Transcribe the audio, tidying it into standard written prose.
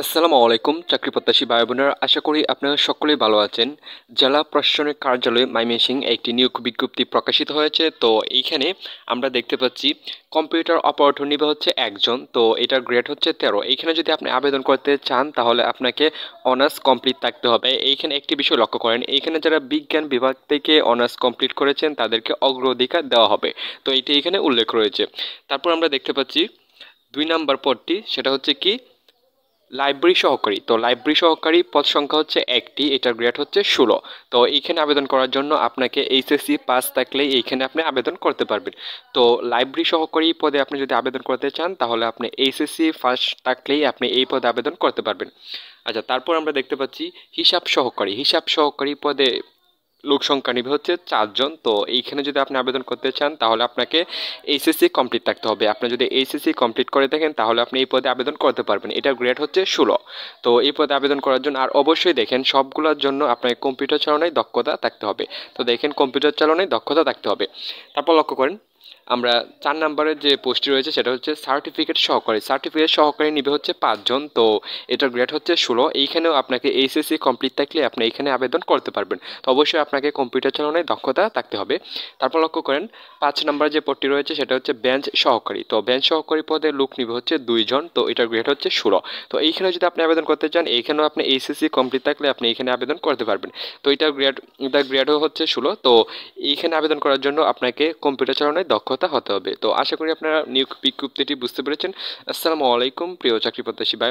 আসসালামু আলাইকুম চাকরি প্রত্যাশী ভাই বোনেরা, আশা করি আপনারা সকলেই ভালো আছেন। জেলা প্রশাসনিক কার্যালয়ে ময়মনসিংহ একটি নিয়োগ বিজ্ঞপ্তি প্রকাশিত হয়েছে। তো এইখানে আমরা দেখতে পাচ্ছি কম্পিউটার অপারেটর নিবে হচ্ছে একজন। তো এটার গ্রেড হচ্ছে 13। এইখানে যদি আপনি আবেদন করতে চান তাহলে আপনাকে অনার্স কমপ্লিট থাকতে হবে। এইখানে একটি বিষয় লক্ষ্য করেন, এইখানে যারা বিজ্ঞান বিভাগ থেকে অনার্স কমপ্লিট করেছেন তাদেরকে অগ্রাধিকার দেওয়া হবে। তো এটি এখানে উল্লেখ রয়েছে। তারপর আমরা দেখতে পাচ্ছি 2 নম্বর পদটি, সেটা হচ্ছে কি লাইব্রেরি সহকারী। তো লাইব্রেরি সহকারী পদ সংখ্যা হচ্ছে একটি, এটার গ্রেড হচ্ছে 16। তো এইখানে আবেদন করার জন্য আপনাকে এইচএসসি পাস থাকলেই এইখানে আপনি আবেদন করতে পারবেন। তো লাইব্রেরি সহকারী পদে আপনি যদি আবেদন করতে চান তাহলে আপনি এইচএসসি ফার্স্ট থাকলেই আপনি এই পদে আবেদন করতে পারবেন। আচ্ছা, তারপর আমরা দেখতে পাচ্ছি হিসাব সহকারী পদে লোক সংখ্যা নিবে হচ্ছে 4 জন। তো এইখানে যদি আপনি আবেদন করতে চান তাহলে আপনাকে এইচএসসি কমপ্লিট থাকতে হবে। আপনি যদি এইচএসসি কমপ্লিট করে থাকেন তাহলে আপনি এই পদে আবেদন করতে পারবেন। এটার গ্রেড হচ্ছে 16। তো এই পদে আবেদন করার জন্য আর অবশ্যই দেখেন সবগুলোর জন্য আপনাকে কম্পিউটার চালানোয় দক্ষতা থাকতে হবে। তো দেখেন কম্পিউটার চালানোয় দক্ষতা থাকতে হবে। তারপর লক্ষ্য করেন আমরা 4 নম্বরের যে পোস্টটি রয়েছে সেটা হচ্ছে সার্টিফিকেট সহকারী নিবে হচ্ছে 5 জন। তো এটার গ্রেড হচ্ছে 16। এইখানেও আপনাকে এইচএসসি কমপ্লিট থাকলে আপনি এইখানে আবেদন করতে পারবেন। তো অবশ্যই আপনাকে কম্পিউটার চালানোয় দক্ষতা থাকতে হবে। তারপর লক্ষ্য করেন 5 নম্বর যে পদটি রয়েছে সেটা হচ্ছে বেঞ্চ সহকারী। তো বেঞ্চ সহকারী পদে লোক নিবে হচ্ছে 2 জন। তো এটার গ্রেড হচ্ছে 16। তো এইখানে যদি আপনি আবেদন করতে চান এইখানেও আপনি এইচএসসি কমপ্লিট থাকলে আপনি এইখানে আবেদন করতে পারবেন। তো এটার গ্রেডও হচ্ছে 16। তো এইখানে আবেদন করার জন্য আপনাকে কম্পিউটার চালানোয় দক্ষতা হতে হবে। তো আশা করি আপনারা নিয়োগ বিজ্ঞপ্তিটি বুঝতে পেরেছেন। আসসালামু আলাইকুম প্রিয় চাকরি প্রত্যাশী ভাই।